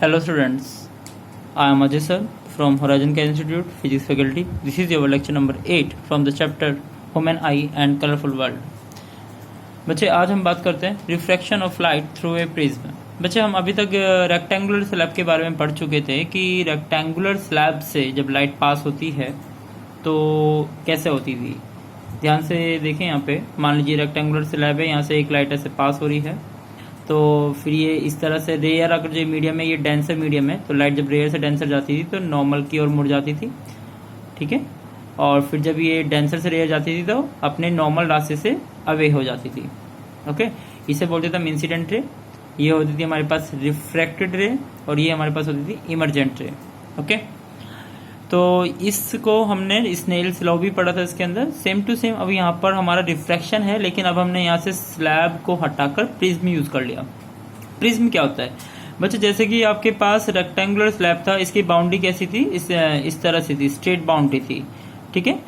Hello students, I am Ajay sir from Horizon Care Institute Physics faculty. This is your lecture number 8 from the chapter Human Eye and Colorful World. बच्चे आज हम बात करते हैं refraction of light through a prism. बच्चे हम अभी तक रेक्टेंगुलर स्लैब के बारे में पढ़ चुके थे कि रेक्टेंगुलर स्लैब से जब लाइट पास होती है तो कैसे होती थी। ध्यान से देखें, यहाँ पे मान लीजिए रेक्टेंगुलर स्लैब है, यहाँ से एक लाइट ऐसे पास हो रही है, तो फिर ये इस तरह से रेयर, अगर जो मीडियम है ये डेंसर मीडियम है तो लाइट जब रेयर से डेंसर जाती थी तो नॉर्मल की ओर मुड़ जाती थी, ठीक है। और फिर जब ये डेंसर से रेयर जाती थी तो अपने नॉर्मल रास्ते से अवे हो जाती थी, ओके। इसे बोलते थे हम इंसिडेंट रे, ये होती थी हमारे पास रिफ्रैक्टेड रे, और ये हमारे पास होती थी इमरजेंट रे, ओके। तो इसको हमने स्नेल्स लॉ भी पढ़ा था इसके अंदर, सेम टू सेम। अब यहाँ पर हमारा रिफ्रैक्शन है, लेकिन अब हमने यहाँ से स्लैब को हटाकर प्रिज्म यूज कर लिया। प्रिज्म क्या होता है बच्चे, जैसे कि आपके पास रेक्टेंगुलर स्लैब था, इसकी बाउंड्री कैसी थी, इस तरह से थी, स्ट्रेट बाउंड्री थी, ठीक है।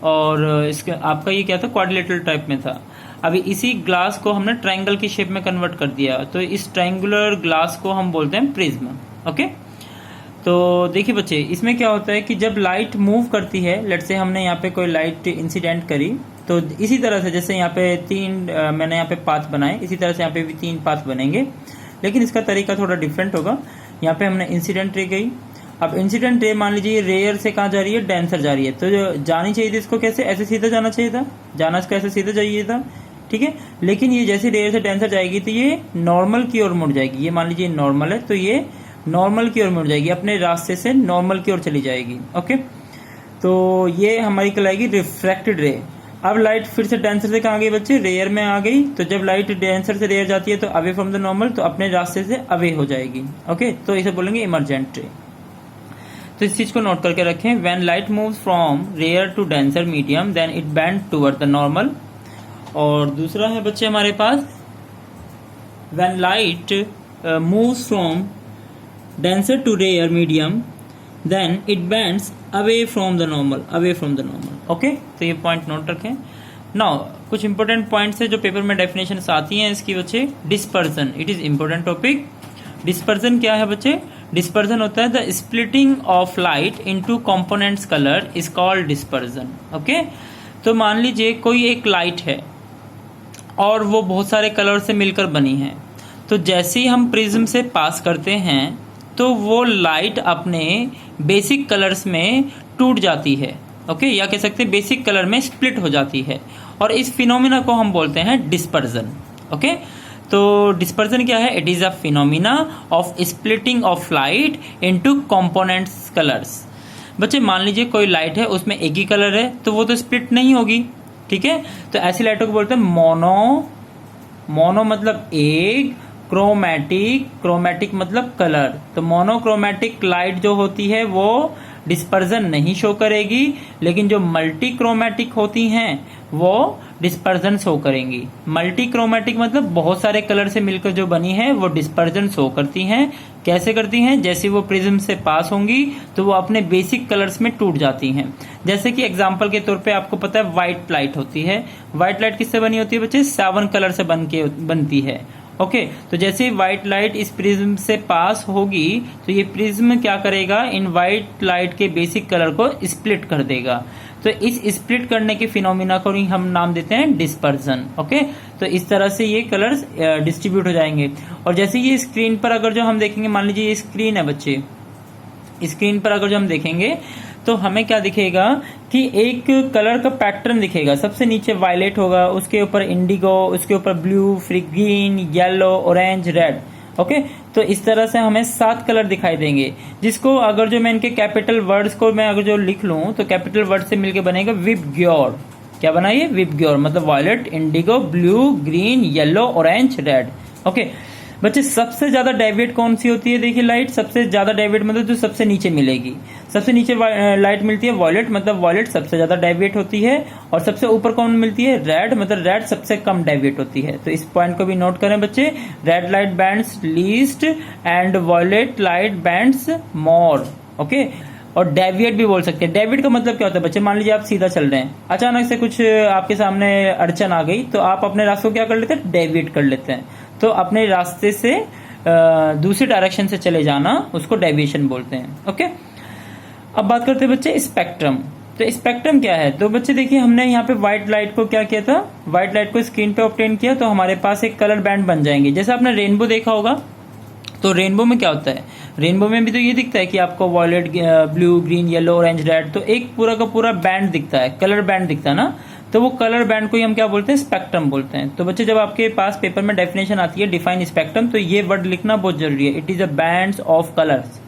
और इसका आपका ये क्या था, क्वाड्रिलेटरल टाइप में था। अभी इसी ग्लास को हमने ट्रायंगल की शेप में कन्वर्ट कर दिया, तो इस ट्रायंगुलर ग्लास को हम बोलते हैं प्रिज्म, ओके। तो देखिए बच्चे, इसमें क्या होता है कि जब लाइट मूव करती है, लेट से हमने यहाँ पे कोई लाइट इंसिडेंट करी, तो इसी तरह से जैसे यहाँ पे मैंने यहाँ पे पाथ बनाए, इसी तरह से यहाँ पे भी 3 पाथ बनेंगे, लेकिन इसका तरीका थोड़ा डिफरेंट होगा। यहाँ पे हमने इंसिडेंट रे गई। अब इंसिडेंट रे मान लीजिए रेयर से कहाँ जा रही है, डेंसर जा रही है, तो जो जानी चाहिए थी इसको कैसे, ऐसे सीधा जाना चाहिए था, जाना इसको ऐसे सीधा चाहिए था, ठीक है। लेकिन ये जैसे रेयर से डेंसर जाएगी तो ये नॉर्मल की ओर मुड़ जाएगी। ये मान लीजिए नॉर्मल है, तो ये नॉर्मल की ओर मुड़ जाएगी, अपने रास्ते से नॉर्मल की ओर चली जाएगी, ओके। तो ये हमारी कहलाएगी रिफ्रैक्टेड रे। अब लाइट फिर से डेंसर से कहाँ गई बच्चे, रेयर में आ गई। तो जब लाइट डेंसर से रेयर जाती है तो अवे फ्रॉम द नॉर्मल, तो अपने रास्ते से अवे हो जाएगी, ओके। तो इसे बोलेंगे इमरजेंट रे। तो इस चीज को नोट करके रखें, when light moves from rarer to denser medium then it bend toward the normal. और दूसरा है बच्चे हमारे पास, when light moves from denser to rare medium then it bends away from the normal, okay। तो ये पॉइंट नोट रखें। Now कुछ इंपॉर्टेंट पॉइंट्स है जो पेपर में डेफिनेशन आती हैं इसकी बच्चे। Dispersion, it is important topic. Dispersion क्या है बच्चे, डिस्पर्जन होता है the splitting of light into components colour is called dispersion, okay. तो मान लीजिए कोई एक लाइट है और वो बहुत सारे कलर से मिलकर बनी है, तो जैसे ही हम प्रिज्म से पास करते हैं तो वो लाइट अपने बेसिक कलर्स में टूट जाती है, ओके, या कह सकते हैं बेसिक कलर में स्प्लिट हो जाती है, और इस फिनोमिना को हम बोलते हैं डिस्पर्जन, ओके। तो डिस्पर्जन क्या है, it is a phenomena of splitting of light into components colours. बच्चे मान लीजिए कोई लाइट है, उसमें एक ही कलर है, तो वो तो स्प्लिट नहीं होगी, ठीक है। तो ऐसी लाइटों को बोलते हैं मोनो मतलब एक, क्रोमैटिक मतलब कलर। तो मोनोक्रोमैटिक लाइट जो होती है वो डिस्पर्जन नहीं शो करेगी, लेकिन जो मल्टी क्रोमैटिक होती हैं वो डिस्पर्जन शो करेंगी। मल्टी क्रोमैटिक मतलब बहुत सारे कलर से मिलकर जो बनी है वो डिस्पर्जन शो करती हैं। कैसे करती हैं, जैसे वो प्रिज्म से पास होंगी तो वो अपने बेसिक कलर्स में टूट जाती हैं। जैसे कि एग्जांपल के तौर पे आपको पता है व्हाइट लाइट होती है। व्हाइट लाइट किससे बनी होती है बच्चे, 7 कलर से बनती है, ओके। तो जैसे ही व्हाइट लाइट इस प्रिज्म से पास होगी तो ये प्रिज्म क्या करेगा, इन व्हाइट लाइट के बेसिक कलर को स्प्लिट कर देगा। तो इस स्प्लिट करने के फिनोमिना को हम नाम देते हैं डिस्पर्जन, ओके। तो इस तरह से ये कलर्स डिस्ट्रीब्यूट हो जाएंगे। और जैसे ये स्क्रीन पर अगर जो हम देखेंगे, मान लीजिए ये स्क्रीन है बच्चे, स्क्रीन पर अगर जो हम देखेंगे तो हमें क्या दिखेगा कि एक कलर का पैटर्न दिखेगा। सबसे नीचे वायलेट होगा, उसके ऊपर इंडिगो, उसके ऊपर ब्लू, फिर green, yellow, orange, red, okay. तो इस तरह से हमें 7 कलर दिखाई देंगे, जिसको अगर जो मैं इनके कैपिटल वर्ड्स को मैं अगर जो लिख लूं तो कैपिटल वर्ड से मिलकर बनेगा विबग्योर। क्या बनाइए, विबग्योर मतलब violet, indigo, blue, green, yellow, orange, red, okay. बच्चे सबसे ज्यादा डेविएट कौन सी होती है, देखिए लाइट सबसे ज्यादा डेविएट मतलब जो सबसे नीचे मिलेगी, सबसे नीचे लाइट मिलती है वॉयलेट, मतलब वॉयलेट सबसे ज्यादा डेविएट होती है। और सबसे ऊपर कौन मिलती है, रेड, मतलब रेड सबसे कम डेविएट होती है। तो इस पॉइंट को भी नोट करें बच्चे, red light bands least and violet light bands more, okay. और डेविएट भी बोल सकते हैं। डेविएट का मतलब क्या होता है बच्चे, मान लीजिए आप सीधा चल रहे हैं, अचानक से कुछ आपके सामने अड़चन आ गई, तो आप अपने रास्ते को क्या कर लेते हैं, डेविएट कर लेते हैं। तो अपने रास्ते से दूसरी डायरेक्शन से चले जाना उसको डेविएशन बोलते हैं। ओके, अब बात करते हैं बच्चे स्पेक्ट्रम। तो स्पेक्ट्रम क्या है? तो बच्चे देखिए हमने यहाँ पे व्हाइट लाइट को क्या किया था, व्हाइट लाइट को स्क्रीन पे ऑब्टेन किया तो हमारे पास एक कलर बैंड बन जाएंगे। जैसे आपने रेनबो देखा होगा, तो रेनबो में क्या होता है, रेनबो में भी तो ये दिखता है कि आपको violet, blue, green, yellow, orange, red, तो एक पूरा का पूरा बैंड दिखता है, कलर बैंड दिखता है ना। तो वो कलर बैंड को ही हम क्या बोलते हैं, स्पेक्ट्रम बोलते हैं। तो बच्चे जब आपके पास पेपर में डेफिनेशन आती है डिफाइन स्पेक्ट्रम, तो ये वर्ड लिखना बहुत जरूरी है। It is a band of colours,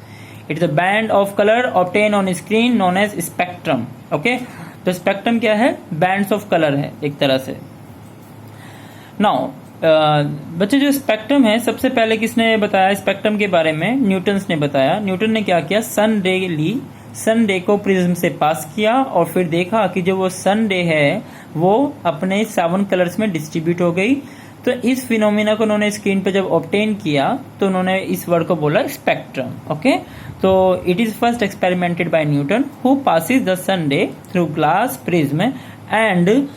it is a band of colour obtain on screen known as spectrum. Okay, तो स्पेक्ट्रम क्या है, बैंड्स ऑफ कलर है एक तरह से। नाउ बच्चे जो स्पेक्ट्रम है, सबसे पहले किसने बताया स्पेक्ट्रम के बारे में, न्यूटन ने बताया। न्यूटन ने क्या किया, सन रे ली, सन रे को प्रिज्म से पास किया और फिर देखा कि जो वो सन रे है वो अपने 7 कलर्स में डिस्ट्रीब्यूट हो गई। तो इस फिनोमिना को उन्होंने स्क्रीन पे जब ऑब्टेन किया तो उन्होंने इस वर्ड को बोला स्पेक्ट्रम। ओके, तो it is first experimented by Newton who passes the sun ray through glass prism and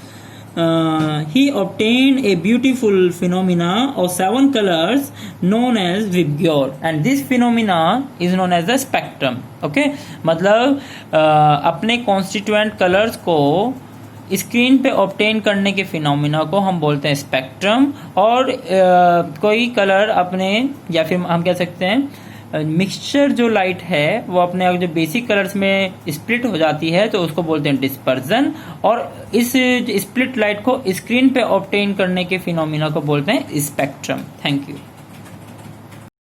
he obtained a beautiful phenomena of 7 colors known as Vibgyor, and this phenomena is known as the spectrum. Okay, मतलब अपने constituent colors को screen पे obtain करने के phenomena को हम बोलते हैं स्पेक्ट्रम। और कोई कलर अपने, या फिर हम कह सकते हैं मिक्सचर जो लाइट है वो अपने जो बेसिक कलर्स में स्प्लिट हो जाती है तो उसको बोलते हैं डिस्पर्जन। और इस स्प्लिट लाइट को स्क्रीन पे ऑब्टेन करने के फिनोमिना को बोलते हैं स्पेक्ट्रम। Thank you.